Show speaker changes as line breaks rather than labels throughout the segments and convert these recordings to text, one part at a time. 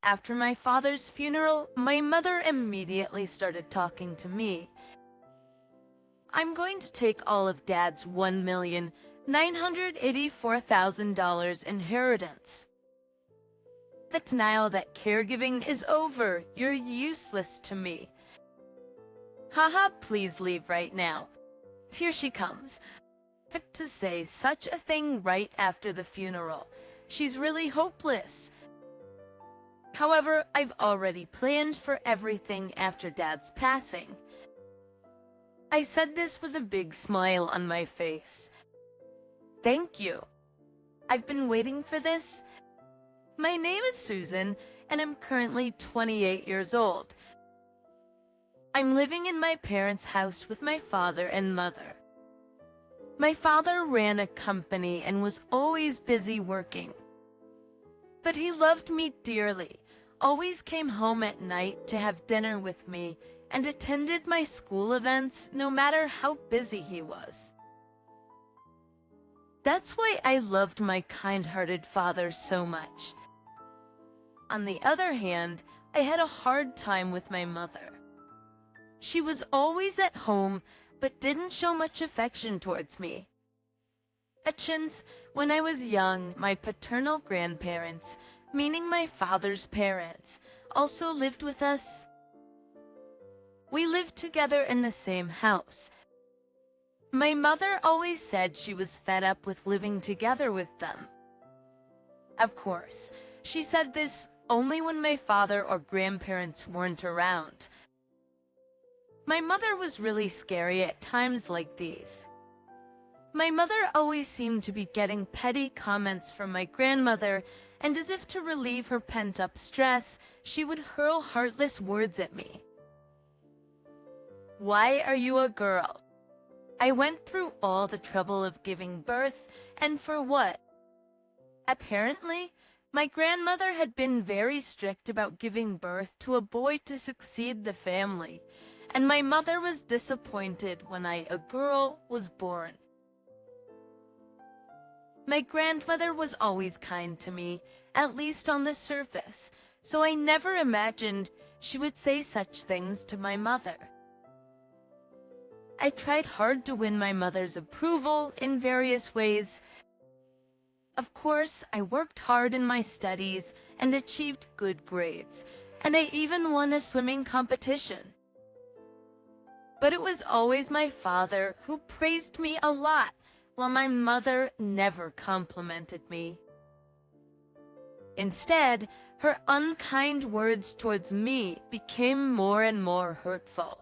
After my father's funeral, my mother immediately started talking to me. I'm going to take all of Dad's $1,984,000 inheritance. But now that caregiving is over, you're useless to me. Haha, please leave right now. Here she comes. But to say such a thing right after the funeral, she's really hopeless. However, I've already planned for everything after Dad's passing. I said this with a big smile on my face. Thank you. I've been waiting for this. My name is Susan, and I'm currently 28 years old. I'm living in my parents' house with my father and mother. My father ran a company and was always busy working. But he loved me dearly, always came home at night to have dinner with me, and attended my school events no matter how busy he was. That's why I loved my kind-hearted father so much. On the other hand, I had a hard time with my mother. She was always at home, but didn't show much affection towards me. Since when I was young, my paternal grandparents, meaning my father's parents, also lived with us. We lived together in the same house. My mother always said she was fed up with living together with them. Of course, she said this only when my father or grandparents weren't around. My mother was really scary at times like these. My mother always seemed to be getting petty comments from my grandmother, and as if to relieve her pent-up stress, she would hurl heartless words at me. Why are you a girl? I went through all the trouble of giving birth, and for what? Apparently, my grandmother had been very strict about giving birth to a boy to succeed the family, and my mother was disappointed when a girl, was born. My grandmother was always kind to me, at least on the surface, so I never imagined she would say such things to my mother. I tried hard to win my mother's approval in various ways. Of course, I worked hard in my studies and achieved good grades, and I even won a swimming competition. But it was always my father who praised me a lot, while my mother never complimented me. Instead, her unkind words towards me became more and more hurtful.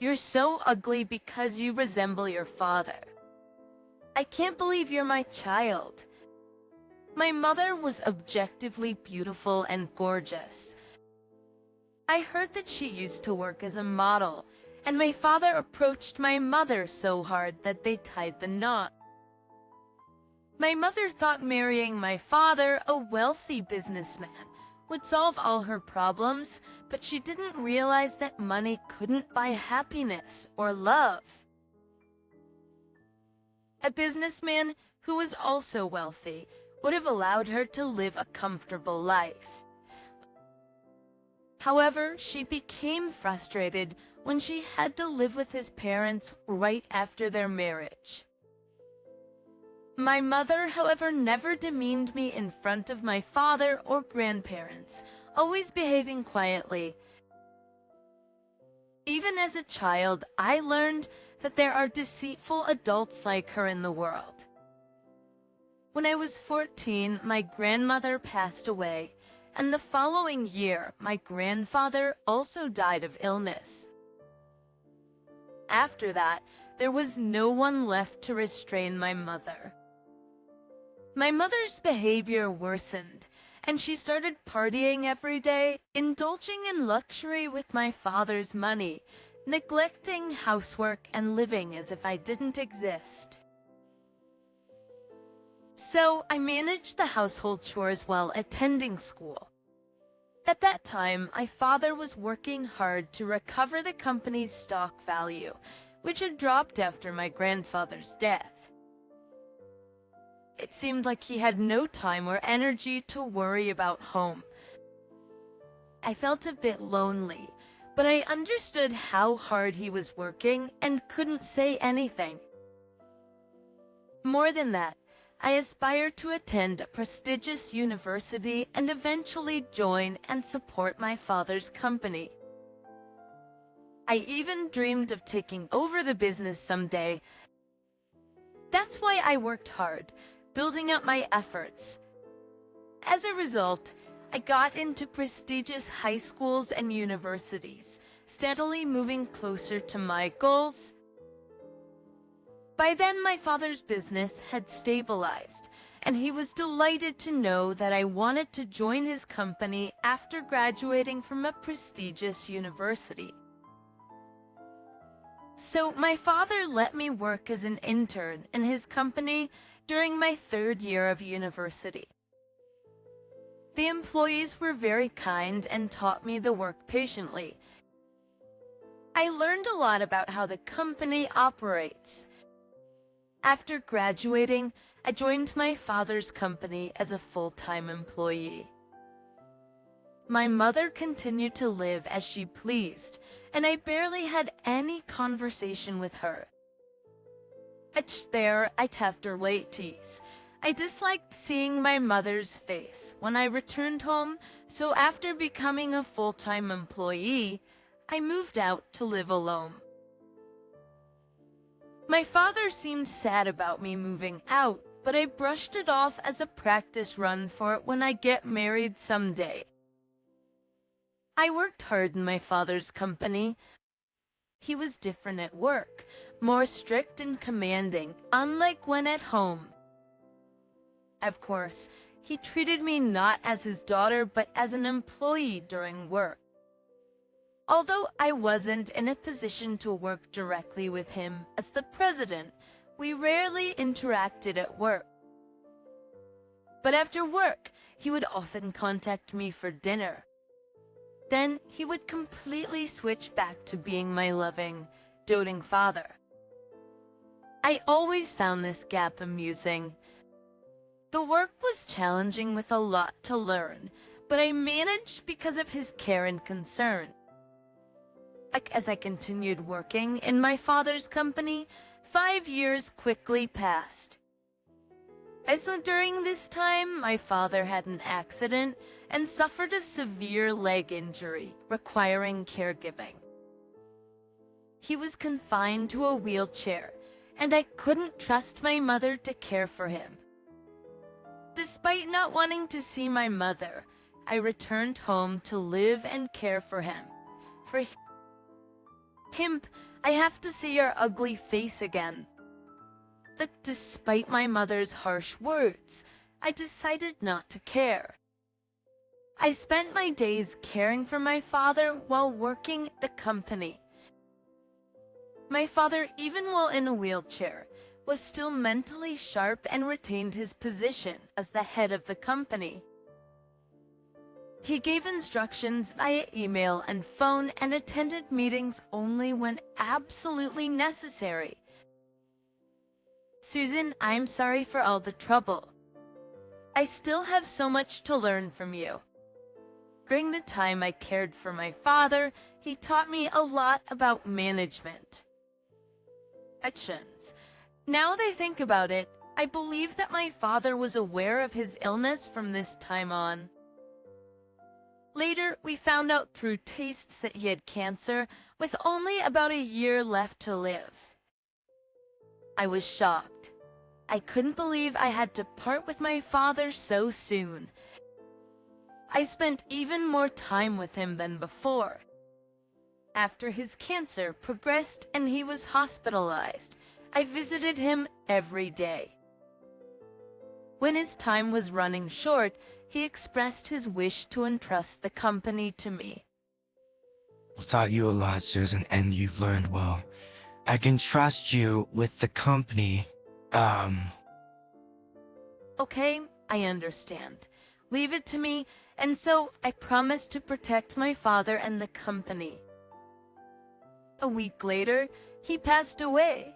You're so ugly because you resemble your father. I can't believe you're my child. My mother was objectively beautiful and gorgeous. I heard that she used to work as a model, and my father approached my mother so hard that they tied the knot. My mother thought marrying my father, a wealthy businessman, would solve all her problems, but she didn't realize that money couldn't buy happiness or love. A businessman who was also wealthy would have allowed her to live a comfortable life. However, she became frustrated when she had to live with his parents right after their marriage. My mother, however, never demeaned me in front of my father or grandparents, always behaving quietly. Even as a child, I learned that there are deceitful adults like her in the world. When I was 14, my grandmother passed away, and the following year, my grandfather also died of illness. After that, there was no one left to restrain my mother. My mother's behavior worsened, and she started partying every day, indulging in luxury with my father's money, neglecting housework and living as if I didn't exist. So I managed the household chores while attending school. At that time, my father was working hard to recover the company's stock value, which had dropped after my grandfather's death. It seemed like he had no time or energy to worry about home. I felt a bit lonely, but I understood how hard he was working and couldn't say anything. More than that, I aspired to attend a prestigious university and eventually join and support my father's company. I even dreamed of taking over the business someday. That's why I worked hard, building up my efforts. As a result, I got into prestigious high schools and universities, steadily moving closer to my goals. By then, my father's business had stabilized, and he was delighted to know that I wanted to join his company after graduating from a prestigious university. So my father let me work as an intern in his company during my third year of university. The employees were very kind and taught me the work patiently. I learned a lot about how the company operates. After graduating, I joined my father's company as a full-time employee. My mother continued to live as she pleased, and I barely had any conversation with her. I'd have to late tease. I disliked seeing my mother's face when I returned home, so after becoming a full-time employee, I moved out to live alone. My father seemed sad about me moving out, but I brushed it off as a practice run for it when I get married someday. I worked hard in my father's company. He was different at work, more strict and commanding, unlike when at home. Of course, he treated me not as his daughter but as an employee during work. Although I wasn't in a position to work directly with him as the president, we rarely interacted at work. But after work, he would often contact me for dinner. Then he would completely switch back to being my loving, doting father. I always found this gap amusing. The work was challenging with a lot to learn, but I managed because of his care and concern. As I continued working in my father's company, 5 years quickly passed. So during this time, my father had an accident and suffered a severe leg injury, requiring caregiving. He was confined to a wheelchair, and I couldn't trust my mother to care for him. Despite not wanting to see my mother, I returned home to live and care for him. For him, I have to see your ugly face again. That despite my mother's harsh words, I decided not to care. I spent my days caring for my father while working at the company. My father, even while in a wheelchair, was still mentally sharp and retained his position as the head of the company. He gave instructions via email and phone and attended meetings only when absolutely necessary. Susan, I'm sorry for all the trouble. I still have so much to learn from you. During the time I cared for my father, he taught me a lot about management. Now that I think about it, I believe that my father was aware of his illness from this time on. Later, we found out through tests that he had cancer, with only about a year left to live. I was shocked. I couldn't believe I had to part with my father so soon. I spent even more time with him than before. After his cancer progressed and he was hospitalized, I visited him every day. When his time was running short, he expressed his wish to entrust the company to me.
I've taught you a lot, Susan, and you've learned well. I can trust you with the company.
Okay, I understand. Leave it to me, and so I promised to protect my father and the company. A week later, he passed away.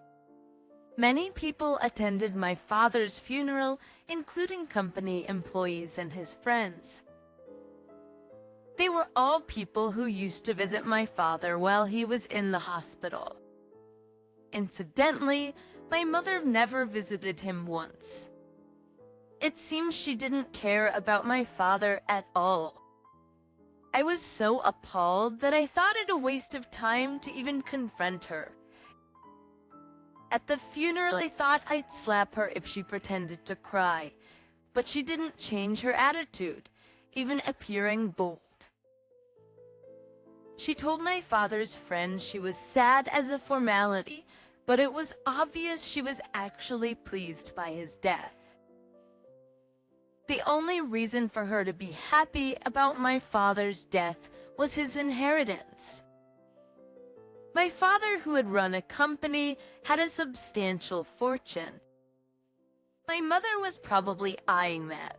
Many people attended my father's funeral, including company employees and his friends. They were all people who used to visit my father while he was in the hospital. Incidentally, my mother never visited him once. It seems she didn't care about my father at all. I was so appalled that I thought it a waste of time to even confront her. At the funeral, I thought I'd slap her if she pretended to cry, but she didn't change her attitude, even appearing bold. She told my father's friend she was sad as a formality, but it was obvious she was actually pleased by his death. The only reason for her to be happy about my father's death was his inheritance. My father, who had run a company, had a substantial fortune. My mother was probably eyeing that.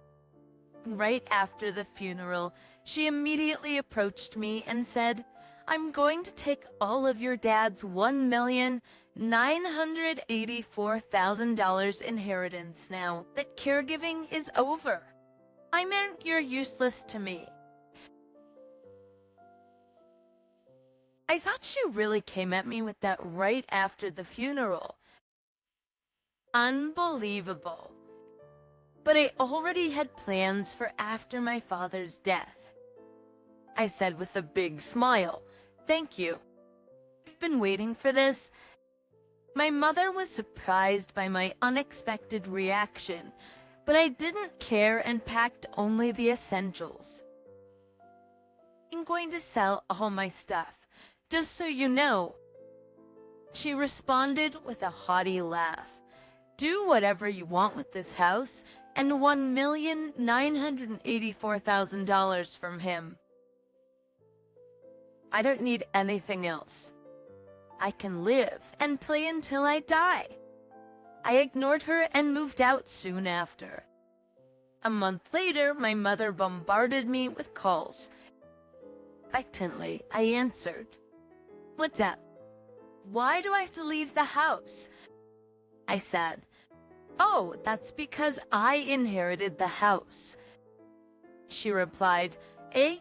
Right after the funeral, she immediately approached me and said, "I'm going to take all of your dad's $1,984,000 inheritance now that caregiving is over. I mean, you're useless to me." I thought she really came at me with that right after the funeral. Unbelievable. But I already had plans for after my father's death. I said with a big smile, "Thank you. I've been waiting for this." My mother was surprised by my unexpected reaction, but I didn't care and packed only the essentials. "I'm going to sell all my stuff, just so you know." She responded with a haughty laugh. "Do whatever you want with this house and $1,984,000 from him. I don't need anything else. I can live and play until I die." I ignored her and moved out soon after. A month later, my mother bombarded me with calls. Expectantly, I answered. "What's up? Why do I have to leave the house?" I said, "Oh, that's because I inherited the house." She replied, "Eh?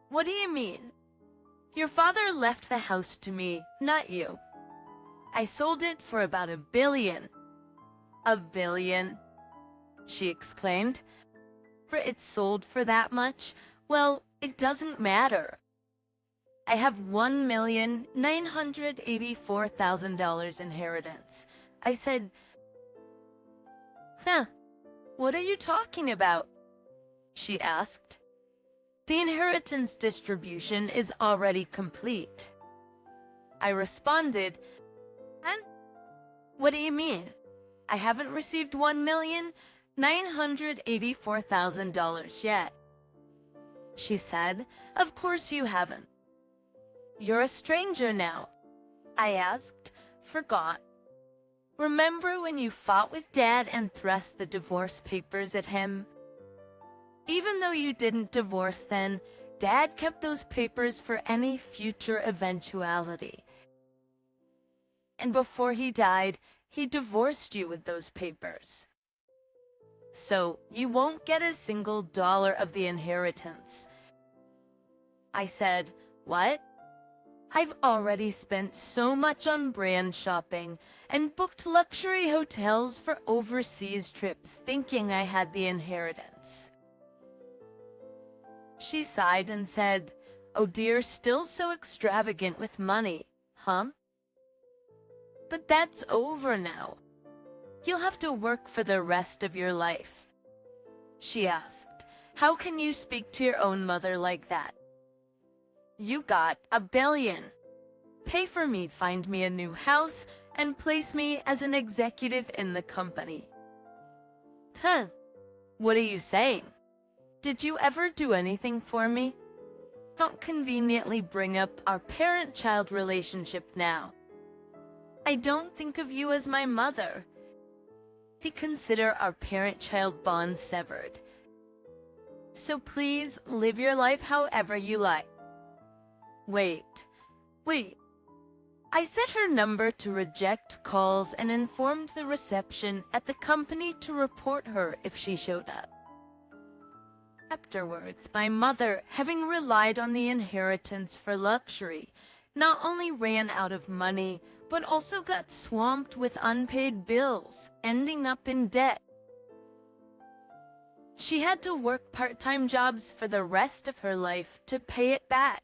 What do you mean? Your father left the house to me, not you. I sold it for about $1 billion. $1 billion? She exclaimed. "It's sold for that much? Well, it doesn't matter. I have $1,984,000 inheritance." I said, "Huh, what are you talking about?" She asked. "The inheritance distribution is already complete." I responded, "And what do you mean? I haven't received $1,984,000 yet." She said, "Of course you haven't. You're a stranger now." I asked, "Forgot? Remember when you fought with Dad and thrust the divorce papers at him? Even though you didn't divorce then, Dad kept those papers for any future eventuality. And before he died, he divorced you with those papers. So you won't get a single dollar of the inheritance." I said, "What? I've already spent so much on brand shopping and booked luxury hotels for overseas trips thinking I had the inheritance." She sighed and said, "Oh dear, still so extravagant with money, huh? But that's over now. You'll have to work for the rest of your life." She asked, "How can you speak to your own mother like that? You got $1 billion. Pay for me, find me a new house, and place me as an executive in the company." Huh, what are you saying? Did you ever do anything for me? Don't conveniently bring up our parent-child relationship now. I don't think of you as my mother. We consider our parent-child bond severed. So please live your life however you like. Wait. I set her number to reject calls and informed the reception at the company to report her if she showed up. Afterwards, my mother, having relied on the inheritance for luxury, not only ran out of money, but also got swamped with unpaid bills, ending up in debt. She had to work part-time jobs for the rest of her life to pay it back.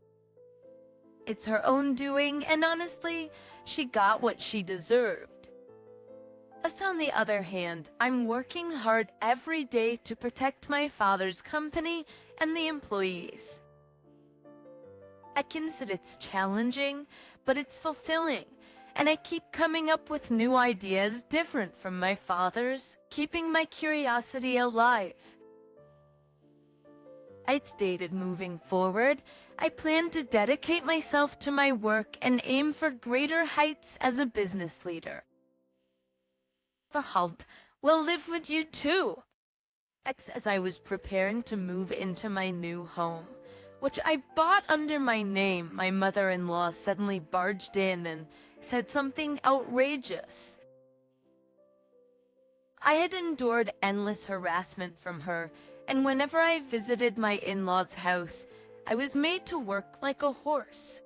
It's her own doing, and honestly, she got what she deserved. Us, on the other hand, I'm working hard every day to protect my father's company and the employees. I consider it's challenging, but it's fulfilling, and I keep coming up with new ideas different from my father's, keeping my curiosity alive. I stated moving forward, I plan to dedicate myself to my work and aim for greater heights as a business leader. Verhalt will live with you too. As I was preparing to move into my new home, which I bought under my name, my mother-in-law suddenly barged in and said something outrageous. I had endured endless harassment from her, and whenever I visited my in-laws' house, I was made to work like a horse.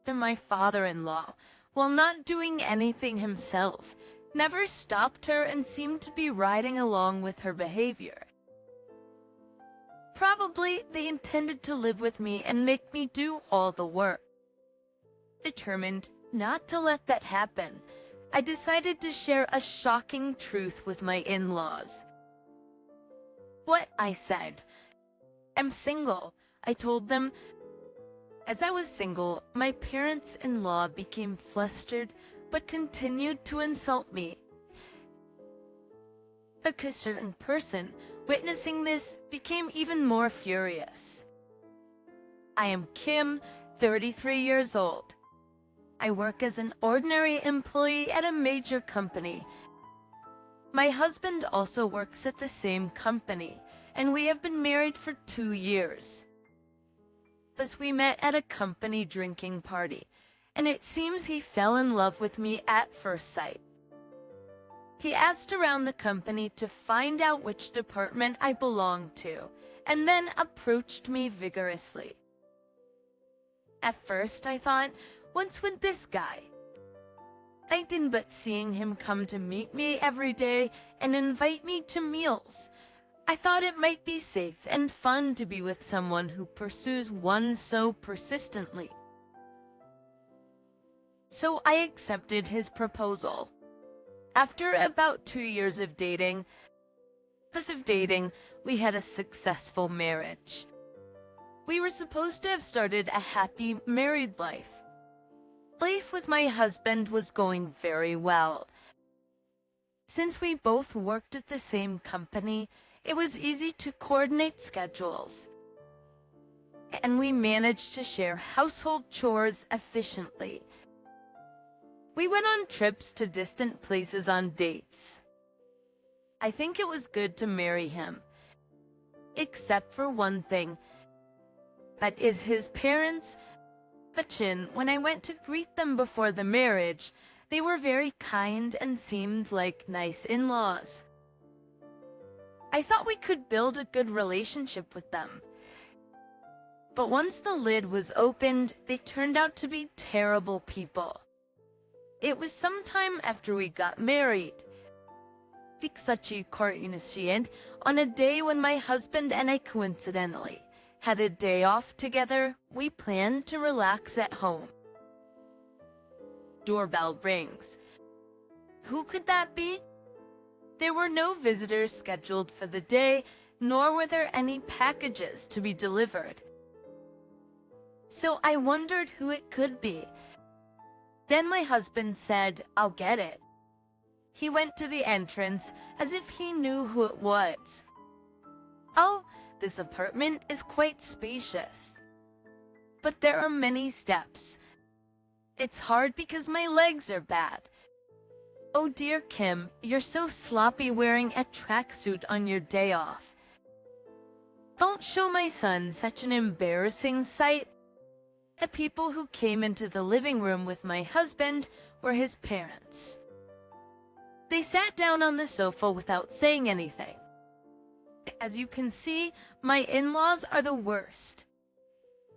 My father-in-law, while not doing anything himself, never stopped her and seemed to be riding along with her behavior. Probably they intended to live with me and make me do all the work. Determined not to let that happen, I decided to share a shocking truth with my in-laws. What I said. I'm single, I told them. As I was single, my parents-in-law became flustered but continued to insult me. A certain person witnessing this became even more furious. I am Kim, 33 years old. I work as an ordinary employee at a major company. My husband also works at the same company, and we have been married for 2 years. As we met at a company drinking party, and it seems he fell in love with me at first sight. He asked around the company to find out which department I belonged to, and then approached me vigorously. At first I thought, what's with this guy? I didn't, but seeing him come to meet me every day and invite me to meals, I thought it might be safe and fun to be with someone who pursues one so persistently. So I accepted his proposal. After about 2 years of dating, we had a successful marriage. We were supposed to have started a happy married life. Life with my husband was going very well. Since we both worked at the same company, it was easy to coordinate schedules, and we managed to share household chores efficiently. We went on trips to distant places on dates. I think it was good to marry him, except for one thing. That is his parents. When I went to greet them before the marriage, they were very kind and seemed like nice in-laws. I thought we could build a good relationship with them. But once the lid was opened, they turned out to be terrible people. It was sometime after we got married, on a day when my husband and I coincidentally had a day off together, we planned to relax at home. Doorbell rings. Who could that be? There were no visitors scheduled for the day, nor were there any packages to be delivered. So I wondered who it could be. Then my husband said, "I'll get it." He went to the entrance as if he knew who it was. "Oh, this apartment is quite spacious, but there are many steps. It's hard because my legs are bad. Oh dear Kim, you're so sloppy wearing a tracksuit on your day off. Don't show my son such an embarrassing sight." The people who came into the living room with my husband were his parents. They sat down on the sofa without saying anything. As you can see, my in-laws are the worst.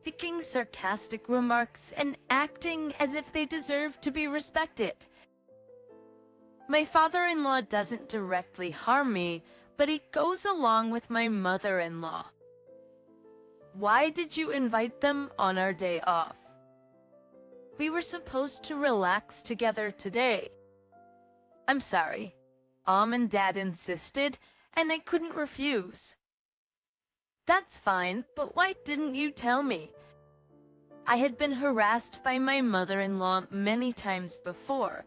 Making sarcastic remarks and acting as if they deserve to be respected. My father-in-law doesn't directly harm me, but he goes along with my mother-in-law. Why did you invite them on our day off? We were supposed to relax together today. I'm sorry. Mom and Dad insisted, and I couldn't refuse. That's fine, but why didn't you tell me? I had been harassed by my mother-in-law many times before.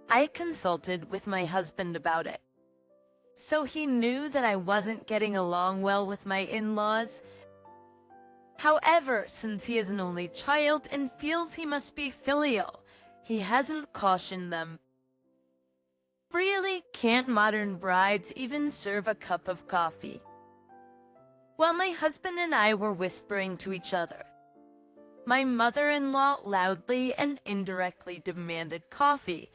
I consulted with my husband about it. So he knew that I wasn't getting along well with my in-laws. However, since he is an only child and feels he must be filial, he hasn't cautioned them. Really, can't modern brides even serve a cup of coffee? While my husband and I were whispering to each other, my mother-in-law loudly and indirectly demanded coffee.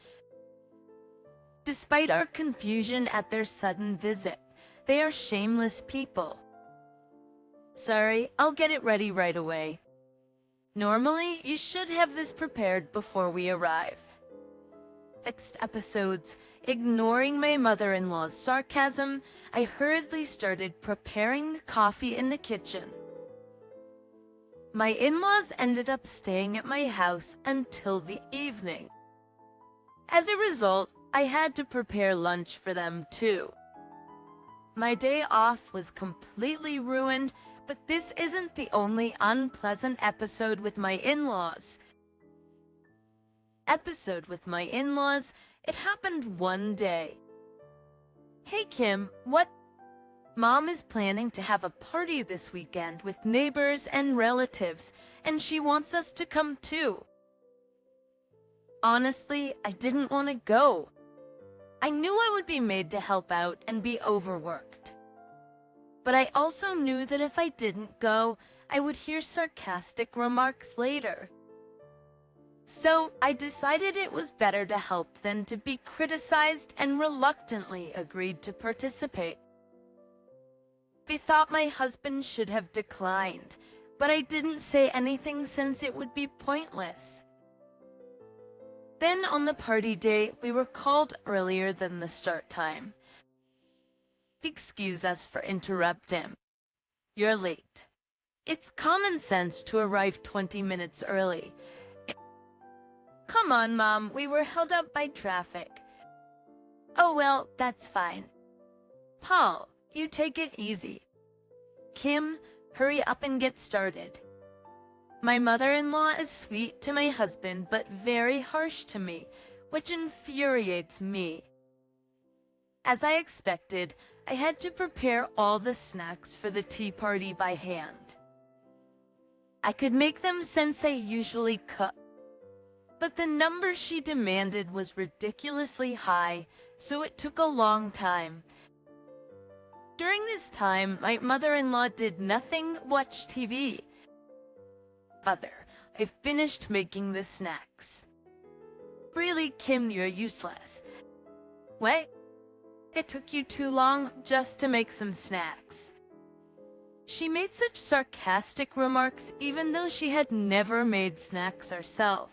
Despite our confusion at their sudden visit, they are shameless people. Sorry, I'll get it ready right away. Normally, you should have this prepared before we arrive. Next episodes, ignoring my mother-in-law's sarcasm, I hurriedly started preparing the coffee in the kitchen. My in-laws ended up staying at my house until the evening. As a result, I had to prepare lunch for them too. My day off was completely ruined, but this isn't the only unpleasant episode with my in-laws. It happened one day. Hey Kim, what? Mom is planning to have a party this weekend with neighbors and relatives, and she wants us to come too. Honestly, I didn't want to go. I knew I would be made to help out and be overworked. But I also knew that if I didn't go, I would hear sarcastic remarks later. So I decided it was better to help than to be criticized and reluctantly agreed to participate. I thought my husband should have declined, but I didn't say anything since it would be pointless. Then on the party day, we were called earlier than the start time. Excuse us for interrupting. You're late. It's common sense to arrive 20 minutes early. Come on, Mom, we were held up by traffic. Oh well, that's fine. Paul, you take it easy. Kim, hurry up and get started. My mother-in-law is sweet to my husband but very harsh to me, which infuriates me. As I expected, I had to prepare all the snacks for the tea party by hand. I could make them since I usually cook, but the number she demanded was ridiculously high, so it took a long time. During this time, my mother-in-law did nothing, watch TV. Mother, I finished making the snacks. Really, Kim, you're useless. Wait, it took you too long just to make some snacks. She made such sarcastic remarks even though she had never made snacks herself.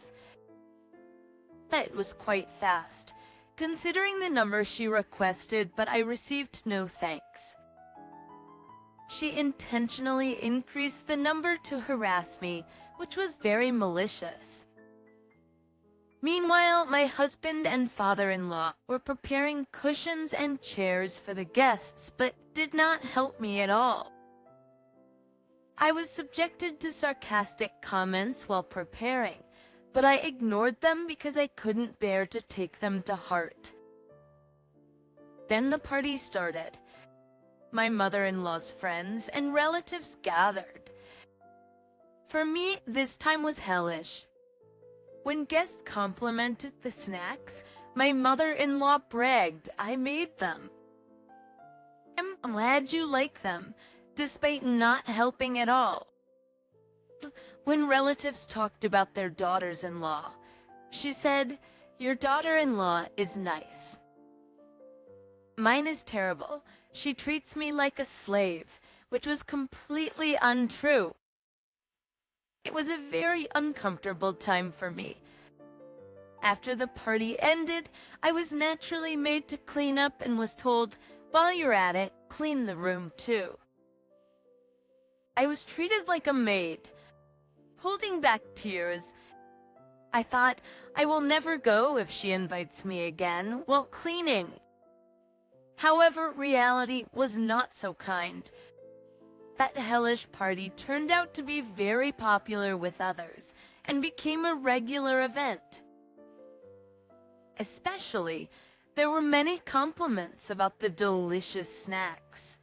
It was quite fast, considering the number she requested, but I received no thanks. She intentionally increased the number to harass me, which was very malicious. Meanwhile, my husband and father-in-law were preparing cushions and chairs for the guests, but did not help me at all. I was subjected to sarcastic comments while preparing, but I ignored them because I couldn't bear to take them to heart. Then the party started. My mother-in-law's friends and relatives gathered. For me, this time was hellish. When guests complimented the snacks, my mother-in-law bragged I made them. I'm glad you like them, despite not helping at all. When relatives talked about their daughters-in-law, she said, "Your daughter-in-law is nice. Mine is terrible. She treats me like a slave, which was completely untrue. It was a very uncomfortable time for me. After the party ended, I was naturally made to clean up and was told, while you're at it, clean the room too. I was treated like a maid, holding back tears. I thought, I will never go if she invites me again while cleaning. However, reality was not so kind. That hellish party turned out to be very popular with others and became a regular event. Especially, there were many compliments about the delicious snacks.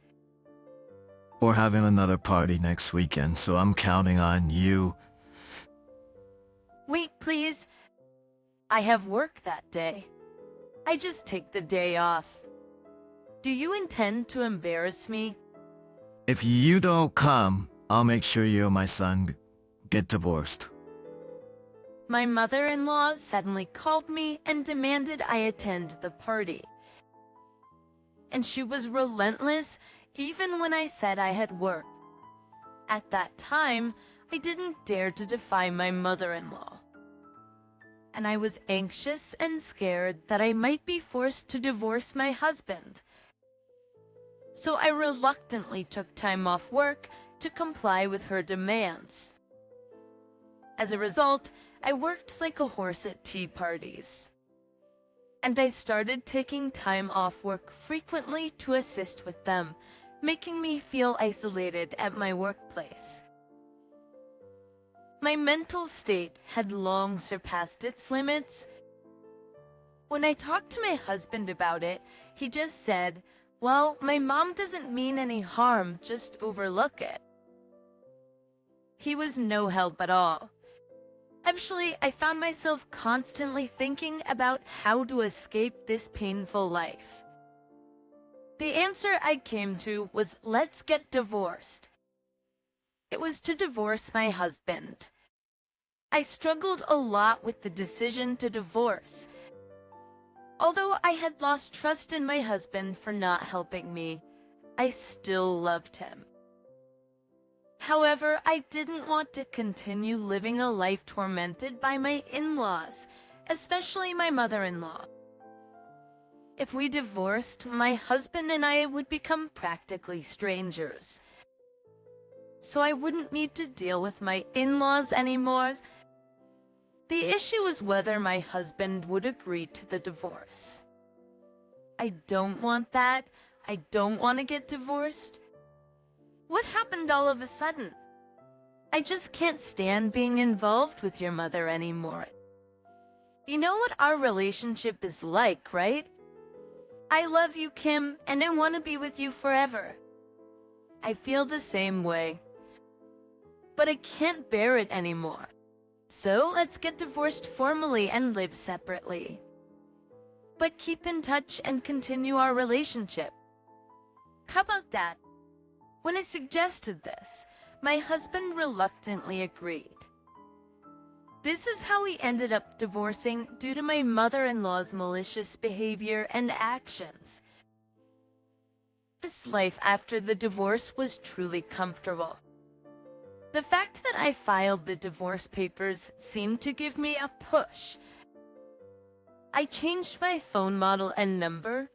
We're having another party next weekend, so I'm counting on you.
Wait, please. I have work that day. I just take the day off. Do you intend to embarrass me?
If you don't come, I'll make sure you and my son get divorced.
My mother-in-law suddenly called me and demanded I attend the party. And she was relentless even when I said I had work. At that time, I didn't dare to defy my mother-in-law. And I was anxious and scared that I might be forced to divorce my husband. So I reluctantly took time off work to comply with her demands. As a result, I worked like a horse at tea parties. And I started taking time off work frequently to assist with them, making me feel isolated at my workplace. My mental state had long surpassed its limits. When I talked to my husband about it, he just said, "Well, my mom doesn't mean any harm, just overlook it." He was no help at all. Actually, I found myself constantly thinking about how to escape this painful life. The answer I came to was, let's get divorced. It was to divorce my husband. I struggled a lot with the decision to divorce. Although I had lost trust in my husband for not helping me, I still loved him. However, I didn't want to continue living a life tormented by my in-laws, especially my mother-in-law. If we divorced, my husband and I would become practically strangers. So I wouldn't need to deal with my in-laws anymore. The issue was whether my husband would agree to the divorce. I don't want that. I don't want to get divorced. What happened all of a sudden? I just can't stand being involved with your mother anymore. You know what our relationship is like, right? I love you, Kim, and I want to be with you forever. I feel the same way. But I can't bear it anymore. So let's get divorced formally and live separately. But keep in touch and continue our relationship. How about that? When I suggested this, my husband reluctantly agreed. This is how we ended up divorcing due to my mother-in-law's malicious behavior and actions. This life after the divorce was truly comfortable. The fact that I filed the divorce papers seemed to give me a push. I changed my phone model and number,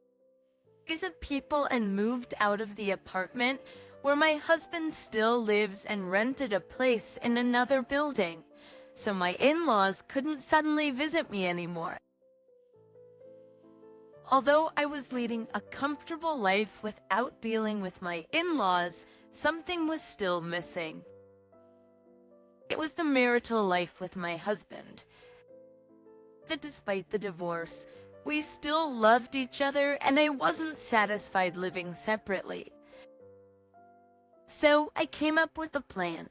of people, and moved out of the apartment where my husband still lives and rented a place in another building, so my in-laws couldn't suddenly visit me anymore. Although I was leading a comfortable life without dealing with my in-laws, something was still missing. It was the marital life with my husband. That despite the divorce, we still loved each other and I wasn't satisfied living separately. So I came up with a plan.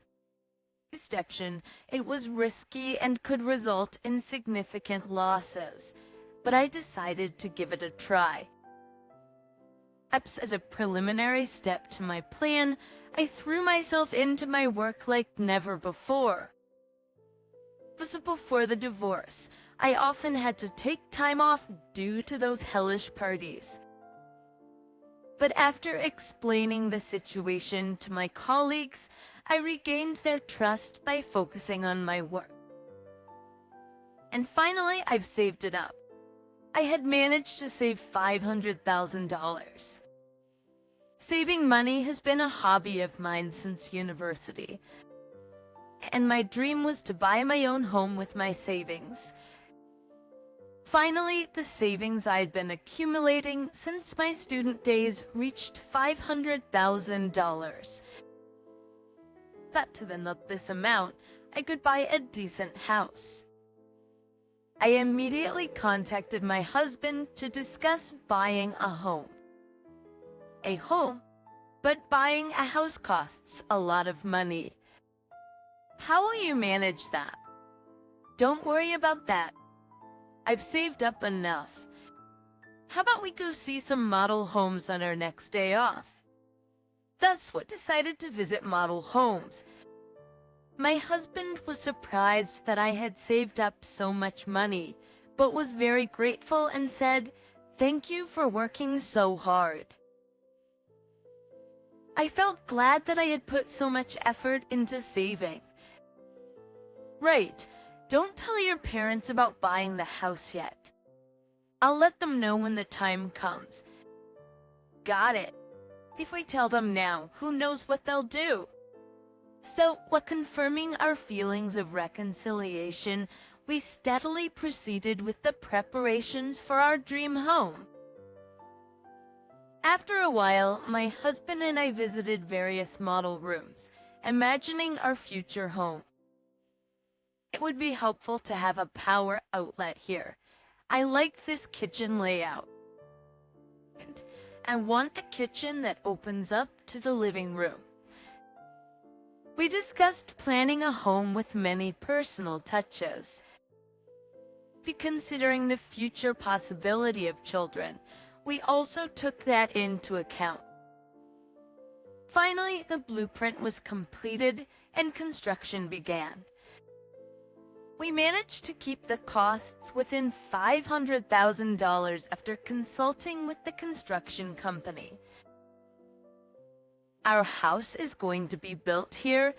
Section, it was risky and could result in significant losses, but I decided to give it a try. As a preliminary step to my plan, I threw myself into my work like never before. Before the divorce, I often had to take time off due to those hellish parties. But after explaining the situation to my colleagues, I regained their trust by focusing on my work. And finally, I've saved it up. I had managed to save $500,000. Saving money has been a hobby of mine since university, and my dream was to buy my own home with my savings. Finally, the savings I had been accumulating since my student days reached $500,000. But to then up this amount, I could buy a decent house. I immediately contacted my husband to discuss buying a home. A home, but buying a house costs a lot of money. How will you manage that? Don't worry about that. I've saved up enough. How about we go see some model homes on our next day off? Thus, we decided to visit model homes. My husband was surprised that I had saved up so much money, but was very grateful and said, "Thank you for working so hard." I felt glad that I had put so much effort into saving. Right, don't tell your parents about buying the house yet. I'll let them know when the time comes. Got it. If we tell them now, who knows what they'll do? So, while confirming our feelings of reconciliation, we steadily proceeded with the preparations for our dream home. After a while, my husband and I visited various model rooms, imagining our future home. It would be helpful to have a power outlet here. I liked this kitchen layout. And I want a kitchen that opens up to the living room. We discussed planning a home with many personal touches. Considering the future possibility of children, we also took that into account. Finally, the blueprint was completed and construction began. We managed to keep the costs within $500,000 after consulting with the construction company. Our house is going to be built here.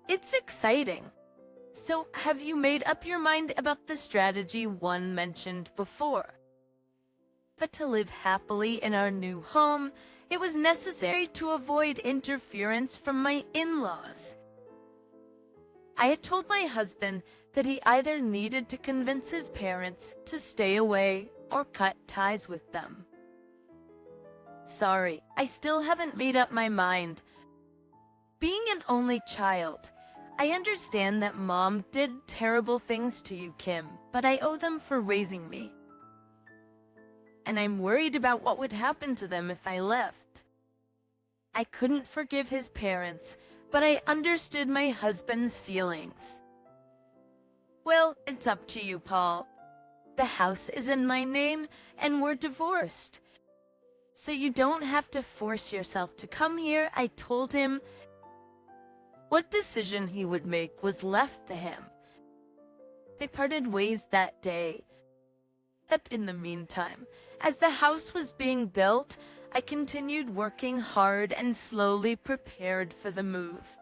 It's exciting. So, have you made up your mind about the strategy one mentioned before? But to live happily in our new home, it was necessary to avoid interference from my in-laws. I had told my husband that he either needed to convince his parents to stay away or cut ties with them. Sorry, I still haven't made up my mind. Being an only child, I understand that Mom did terrible things to you, Kim, but I owe them for raising me. And I'm worried about what would happen to them if I left. I couldn't forgive his parents, but I understood my husband's feelings. Well, it's up to you, Paul. The house is in my name, and we're divorced. So you don't have to force yourself to come here, I told him. What decision he would make was left to him. They parted ways that day. But in the meantime, as the house was being built, I continued working hard and slowly prepared for the move.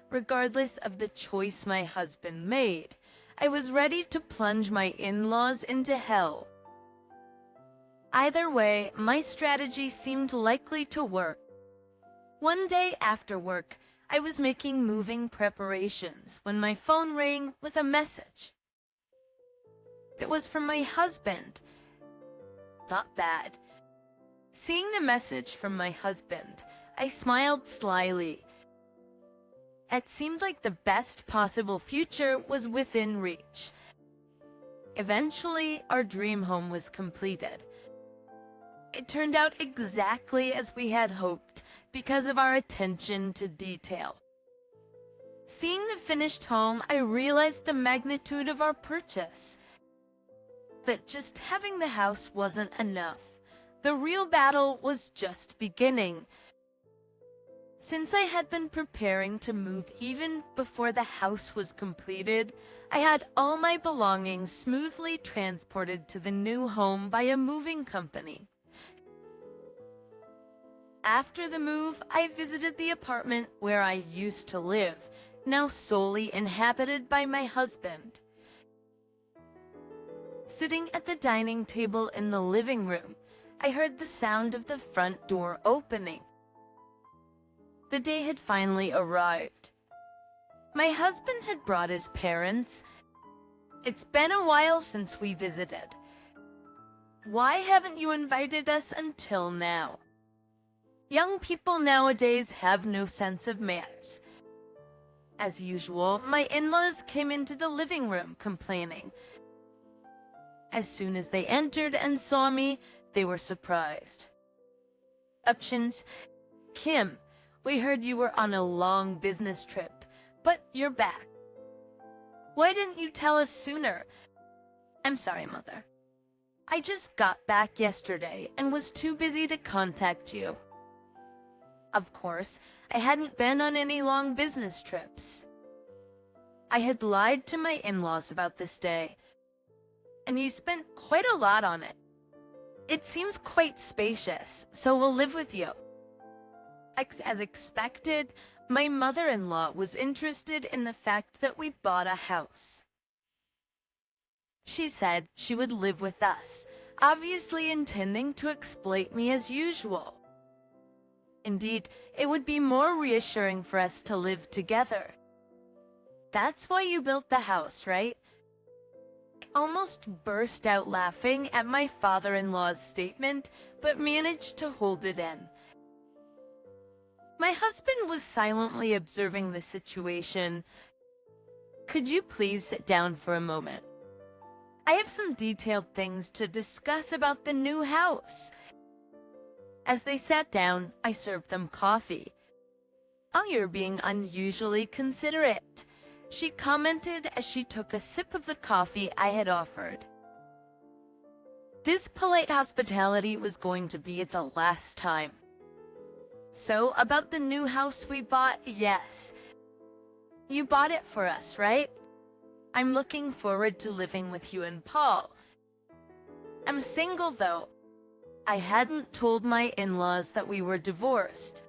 Regardless of the choice my husband made, I was ready to plunge my in-laws into hell. Either way, my strategy seemed likely to work. One day after work, I was making moving preparations when my phone rang with a message. It was from my husband. Not bad. Seeing the message from my husband, I smiled slyly. It seemed like the best possible future was within reach. Eventually, our dream home was completed. It turned out exactly as we had hoped because of our attention to detail. Seeing the finished home, I realized the magnitude of our purchase. But just having the house wasn't enough. The real battle was just beginning. Since I had been preparing to move even before the house was completed, I had all my belongings smoothly transported to the new home by a moving company. After the move, I visited the apartment where I used to live, now solely inhabited by my husband. Sitting at the dining table in the living room, I heard the sound of the front door opening. The day had finally arrived. My husband had brought his parents. It's been a while since we visited. Why haven't you invited us until now? Young people nowadays have no sense of manners. As usual, my in-laws came into the living room complaining. As soon as they entered and saw me, they were surprised. Options. Kim, we heard you were on a long business trip, but you're back. Why didn't you tell us sooner? I'm sorry, Mother. I just got back yesterday and was too busy to contact you. Of course, I hadn't been on any long business trips. I had lied to my in-laws about this day, and you spent quite a lot on it. It seems quite spacious, so we'll live with you. As expected, my mother-in-law was interested in the fact that we bought a house. She said she would live with us, obviously intending to exploit me as usual. Indeed, it would be more reassuring for us to live together. That's why you built the house, right? I almost burst out laughing at my father-in-law's statement, but managed to hold it in. My husband was silently observing the situation. Could you please sit down for a moment? I have some detailed things to discuss about the new house. As they sat down, I served them coffee. Oh, you're being unusually considerate, she commented as she took a sip of the coffee I had offered. This polite hospitality was going to be the last time. So, about the new house we bought, yes. You bought it for us, right? I'm looking forward to living with you and Paul. I'm single, though. I hadn't told my in-laws that we were divorced.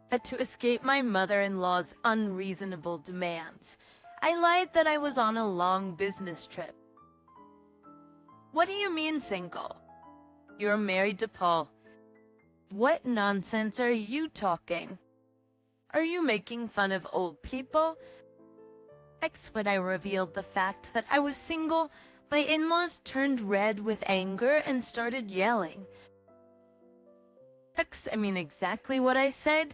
But to escape my mother-in-law's unreasonable demands, I lied that I was on a long business trip. What do you mean single? You're married to Paul. What nonsense are you talking? Are you making fun of old people? When I revealed the fact that I was single, my in-laws turned red with anger and started yelling. I mean exactly what I said.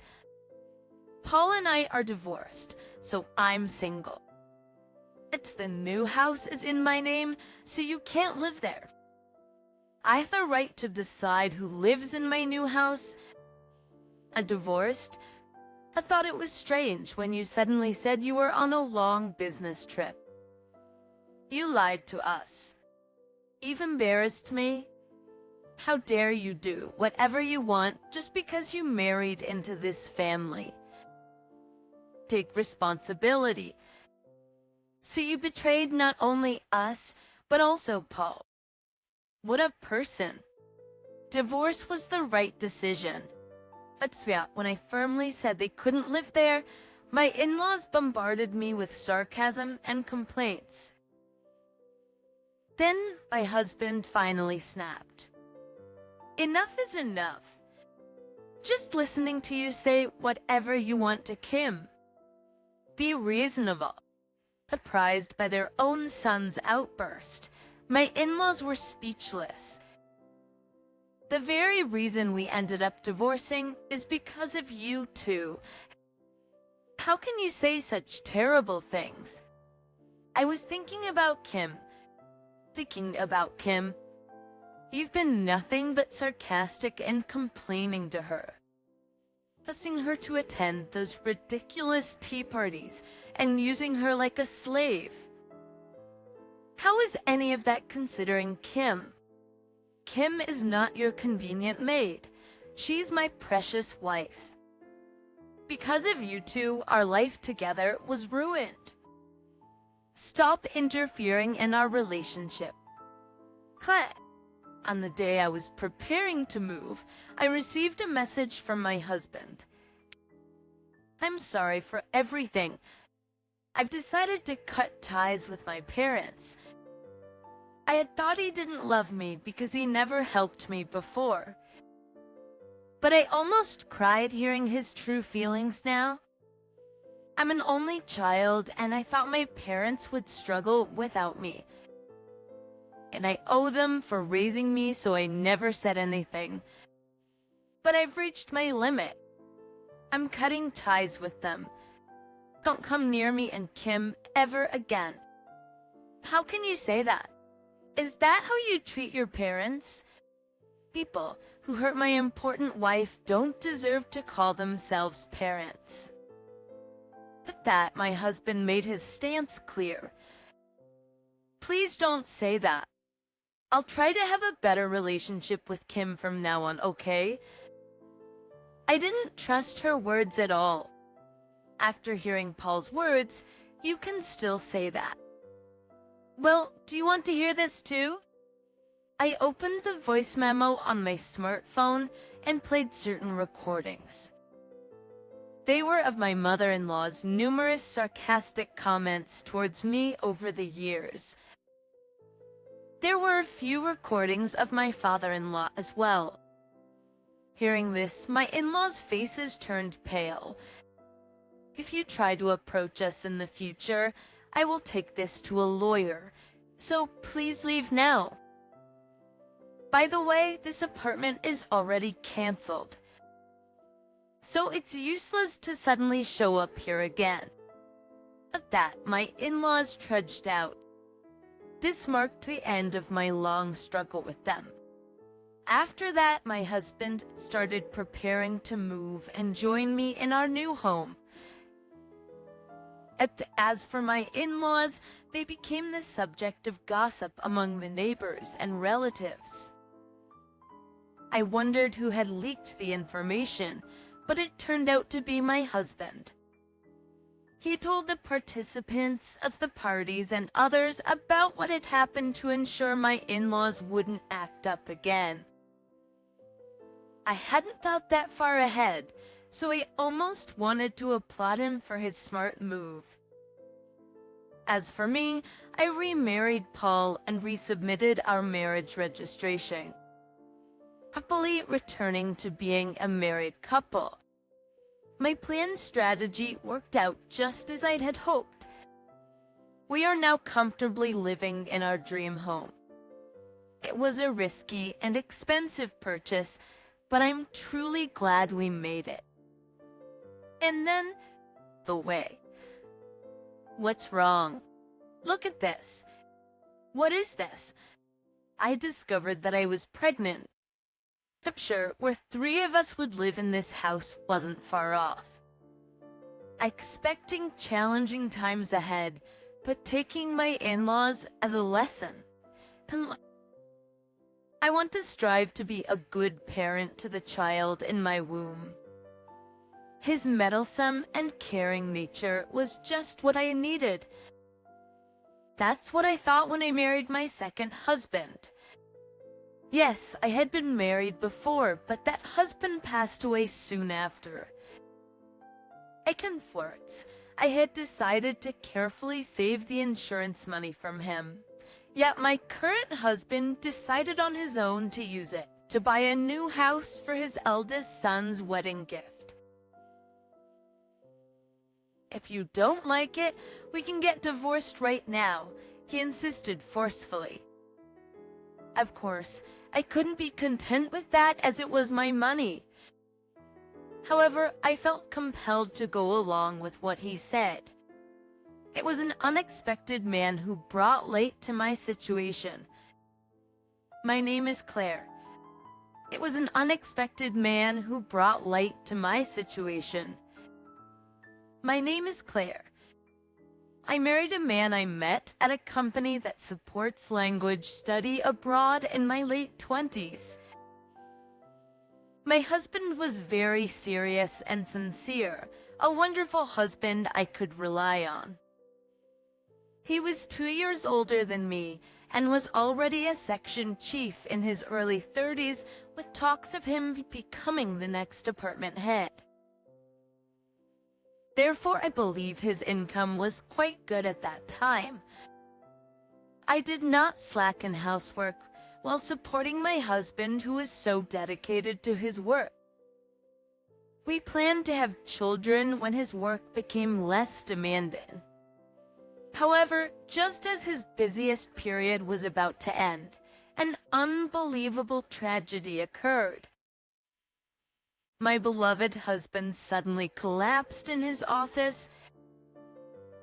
Paul and I are divorced, so I'm single. It's the new house is in my name, so you can't live there. I have the right to decide who lives in my new house. Divorced? I thought it was strange when you suddenly said you were on a long business trip. You lied to us. You've embarrassed me. How dare you do whatever you want just because you married into this family? Take responsibility. So you betrayed not only us, but also Paul. What a person. Divorce was the right decision. But when I firmly said they couldn't live there, my in-laws bombarded me with sarcasm and complaints. Then my husband finally snapped. Enough is enough. Just listening to you say whatever you want to Kim. Be reasonable. Surprised by their own son's outburst, my in-laws were speechless. The very reason we ended up divorcing is because of you two. How can you say such terrible things? I was thinking about Kim. You've been nothing but sarcastic and complaining to her. Forcing her to attend those ridiculous tea parties and using her like a slave. How is any of that considering Kim? Kim is not your convenient maid. She's my precious wife. Because of you two, our life together was ruined. Stop interfering in our relationship. Cut. On the day I was preparing to move, I received a message from my husband. I'm sorry for everything. I've decided to cut ties with my parents. I had thought he didn't love me because he never helped me before. But I almost cried hearing his true feelings now. I'm an only child, and I thought my parents would struggle without me. And I owe them for raising me, so I never said anything. But I've reached my limit. I'm cutting ties with them. Don't come near me and Kim ever again. How can you say that? Is that how you treat your parents? People who hurt my important wife don't deserve to call themselves parents. With that, my husband made his stance clear. Please don't say that. I'll try to have a better relationship with Kim from now on, okay? I didn't trust her words at all. After hearing Paul's words, you can still say that. Well, do you want to hear this too? I opened the voice memo on my smartphone and played certain recordings. They were of my mother-in-law's numerous sarcastic comments towards me over the years. There were a few recordings of my father-in-law as well. Hearing this, my in-laws' faces turned pale. If you try to approach us in the future, I will take this to a lawyer, so please leave now. By the way, this apartment is already canceled, so it's useless to suddenly show up here again. At that, my in-laws trudged out. This marked the end of my long struggle with them. After that, my husband started preparing to move and join me in our new home. As for my in-laws, they became the subject of gossip among the neighbors and relatives. I wondered who had leaked the information, but it turned out to be my husband. He told the participants of the parties and others about what had happened to ensure my in-laws wouldn't act up again. I hadn't thought that far ahead, so I almost wanted to applaud him for his smart move. As for me, I remarried Paul and resubmitted our marriage registration, happily returning to being a married couple. My planned strategy worked out just as I had hoped. We are now comfortably living in our dream home. It was a risky and expensive purchase, but I'm truly glad we made it. And then, the way. What's wrong? Look at this. What is this? I discovered that I was pregnant. The picture where 3 of us would live in this house wasn't far off. Expecting challenging times ahead, but taking my in-laws as a lesson. I want to strive to be a good parent to the child in my womb. His meddlesome and caring nature was just what I needed. That's what I thought when I married my second husband. Yes, I had been married before, but that husband passed away soon after. I confess, I had decided to carefully save the insurance money from him. Yet my current husband decided on his own to use it to buy a new house for his eldest son's wedding gift. If you don't like it, we can get divorced right now, he insisted forcefully. Of course, I couldn't be content with that as it was my money. However, I felt compelled to go along with what he said. It was an unexpected man who brought light to my situation. My name is Claire. It was an unexpected man who brought light to my situation. My name is Claire. I married a man I met at a company that supports language study abroad in my late 20s. My husband was very serious and sincere, a wonderful husband I could rely on. He was 2 years older than me and was already a section chief in his early 30s, with talks of him becoming the next department head. Therefore, I believe his income was quite good at that time. I did not slacken housework while supporting my husband, who was so dedicated to his work. We planned to have children when his work became less demanding. However, just as his busiest period was about to end, an unbelievable tragedy occurred. My beloved husband suddenly collapsed in his office.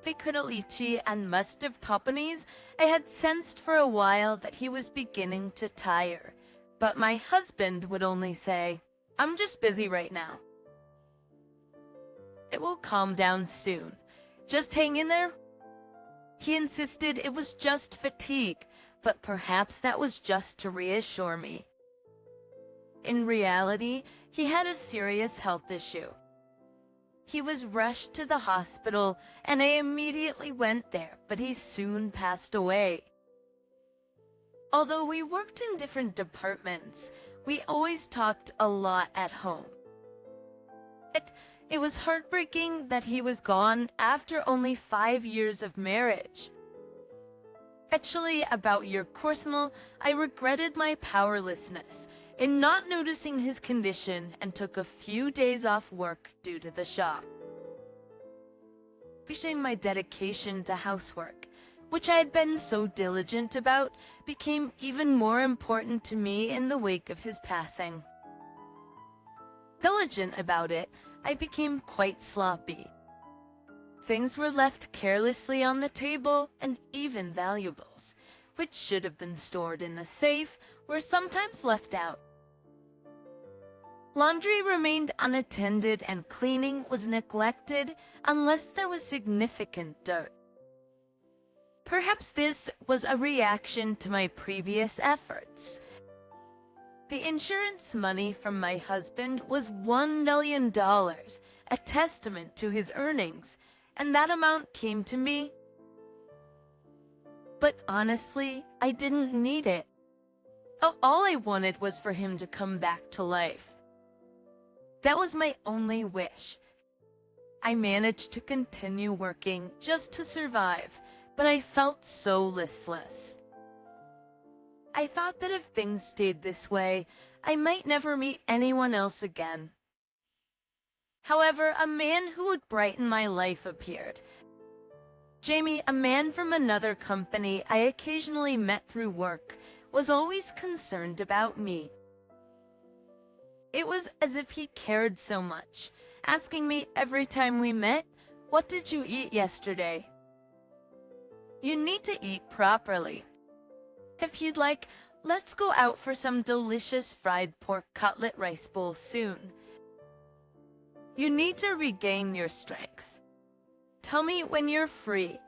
Ficudalici and must have companies, I had sensed for a while that he was beginning to tire, but my husband would only say, "I'm just busy right now. It will calm down soon. Just hang in there." He insisted it was just fatigue, but perhaps that was just to reassure me. In reality, he had a serious health issue. He was rushed to the hospital, and I immediately went there, but he soon passed away. Although we worked in different departments, we always talked a lot at home. It was heartbreaking that he was gone after only 5 years of marriage. Actually, about your personal, I regretted my powerlessness in not noticing his condition and took a few days off work due to the shock. My dedication to housework, which I had been so diligent about, became even more important to me in the wake of his passing. Diligent about it, I became quite sloppy. Things were left carelessly on the table, and even valuables, which should have been stored in a safe, were sometimes left out. Laundry remained unattended and cleaning was neglected unless there was significant dirt. Perhaps this was a reaction to my previous efforts. The insurance money from my husband was $1 million, a testament to his earnings, and that amount came to me. But honestly, I didn't need it. All I wanted was for him to come back to life. That was my only wish. I managed to continue working just to survive, but I felt so listless. I thought that if things stayed this way, I might never meet anyone else again. However, a man who would brighten my life appeared. Jamie, a man from another company I occasionally met through work, was always concerned about me. It was as if he cared so much, asking me every time we met, "What did you eat yesterday?" You need to eat properly. If you'd like, let's go out for some delicious fried pork cutlet rice bowl soon. You need to regain your strength. Tell me when you're free.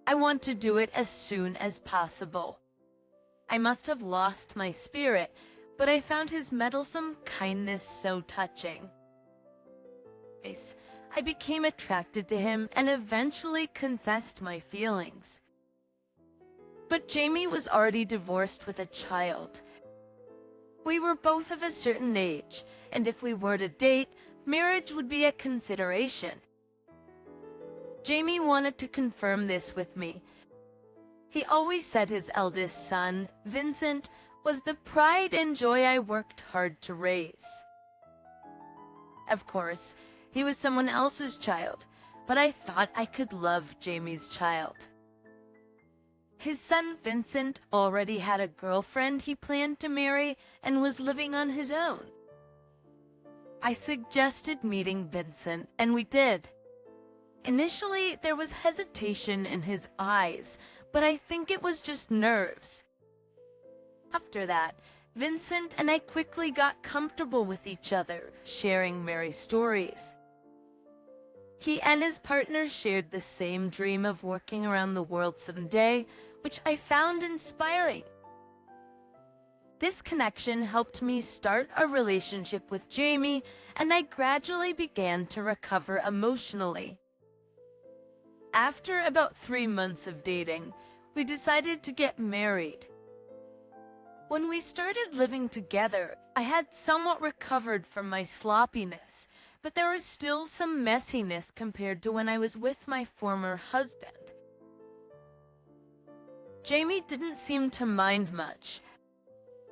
I want to do it as soon as possible. I must have lost my spirit, but I found his meddlesome kindness so touching. I became attracted to him and eventually confessed my feelings. But Jamie was already divorced with a child. We were both of a certain age, and if we were to date, marriage would be a consideration. Jamie wanted to confirm this with me. He always said his eldest son, Vincent, was the pride and joy I worked hard to raise. Of course, he was someone else's child, but I thought I could love Jamie's child. His son Vincent already had a girlfriend he planned to marry and was living on his own. I suggested meeting Vincent, and we did. Initially, there was hesitation in his eyes, but I think it was just nerves. After that, Vincent and I quickly got comfortable with each other, sharing merry stories. He and his partner shared the same dream of working around the world someday, which I found inspiring. This connection helped me start a relationship with Jamie, and I gradually began to recover emotionally. After about 3 months of dating, we decided to get married. When we started living together, I had somewhat recovered from my sloppiness, but there was still some messiness compared to when I was with my former husband. Jamie didn't seem to mind much.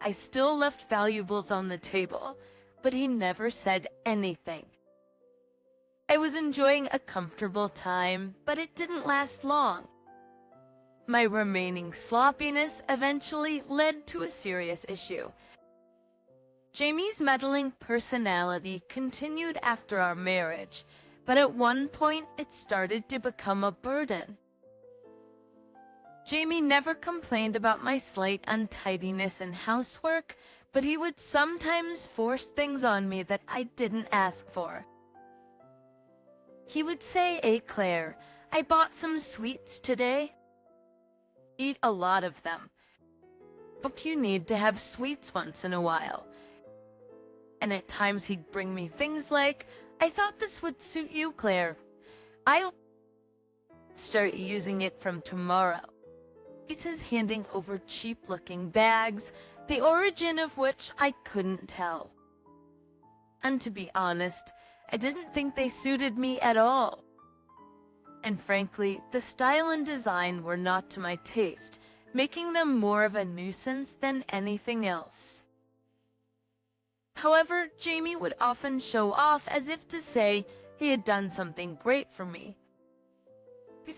I still left valuables on the table, but he never said anything. I was enjoying a comfortable time, but it didn't last long. My remaining sloppiness eventually led to a serious issue. Jamie's meddling personality continued after our marriage, but at one point it started to become a burden. Jamie never complained about my slight untidiness in housework, but he would sometimes force things on me that I didn't ask for. He would say, "Hey Claire, I bought some sweets today. Eat a lot of them. But you need to have sweets once in a while." And at times he'd bring me things like, "I thought this would suit you, Claire. I'll start using it from tomorrow." He says, handing over cheap-looking bags, the origin of which I couldn't tell. And to be honest, I didn't think they suited me at all. And frankly, the style and design were not to my taste, making them more of a nuisance than anything else. However, Jamie would often show off as if to say he had done something great for me.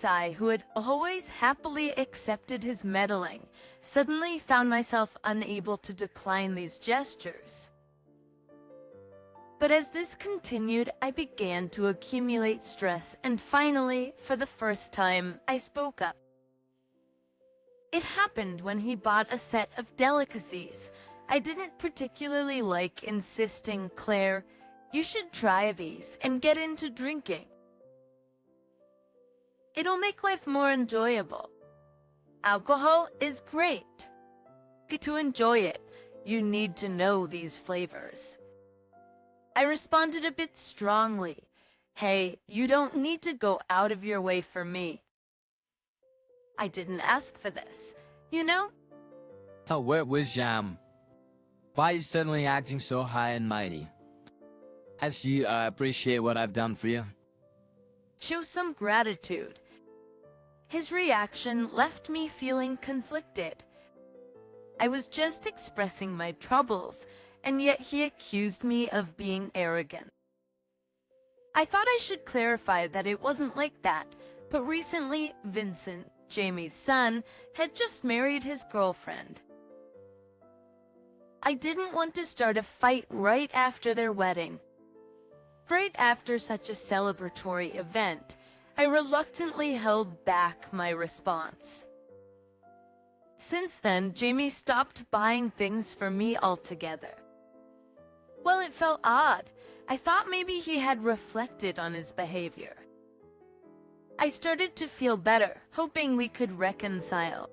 I, who had always happily accepted his meddling, suddenly found myself unable to decline these gestures. But as this continued, I began to accumulate stress, and finally, for the first time, I spoke up. It happened when he bought a set of delicacies. I didn't particularly like insisting, "Claire, you should try these and get into drinking. It'll make life more enjoyable. Alcohol is great. To enjoy it, you need to know these flavors." I responded a bit strongly. "Hey, you don't need to go out of your way for me. I didn't ask for this, you know?"
Oh, where was Jam? Why are you suddenly acting so high and mighty? As you appreciate what I've done for you?
Show some gratitude. His reaction left me feeling conflicted. I was just expressing my troubles, and yet he accused me of being arrogant. I thought I should clarify that it wasn't like that, but recently Vincent, Jamie's son, had just married his girlfriend. I didn't want to start a fight right after their wedding. Right after such a celebratory event, I reluctantly held back my response. Since then, Jamie stopped buying things for me altogether. Well, it felt odd. I thought maybe he had reflected on his behavior. I started to feel better, hoping we could reconcile.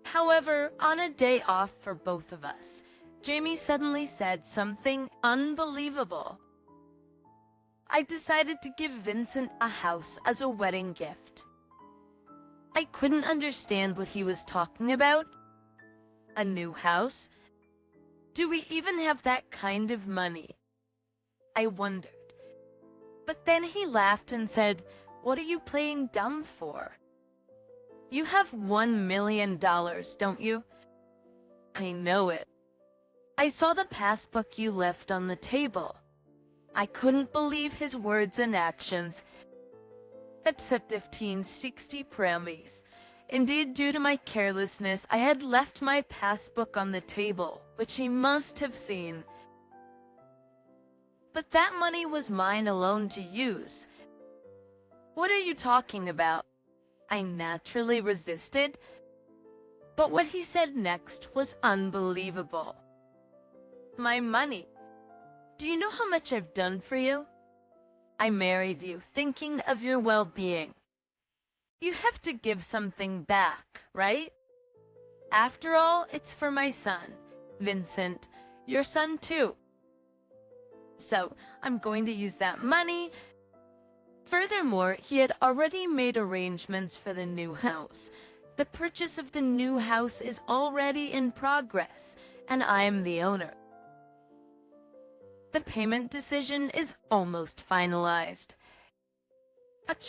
However, on a day off for both of us, Jamie suddenly said something unbelievable. I decided to give Vincent a house as a wedding gift. I couldn't understand what he was talking about. A new house? Do we even have that kind of money? I wondered. But then he laughed and said, "What are you playing dumb for? You have $1 million, don't you?" I know it. I saw the passbook you left on the table. I couldn't believe his words and actions. That's at 1560 premies. Indeed, due to my carelessness, I had left my passbook on the table, which he must have seen. But that money was mine alone to use. What are you talking about? I naturally resisted. But what he said next was unbelievable. My money. Do you know how much I've done for you? I married you thinking of your well-being. You have to give something back, right? After all, it's for my son, Vincent, your son too. So, I'm going to use that money. Furthermore, he had already made arrangements for the new house. The purchase of the new house is already in progress, and I am the owner. The payment decision is almost finalized.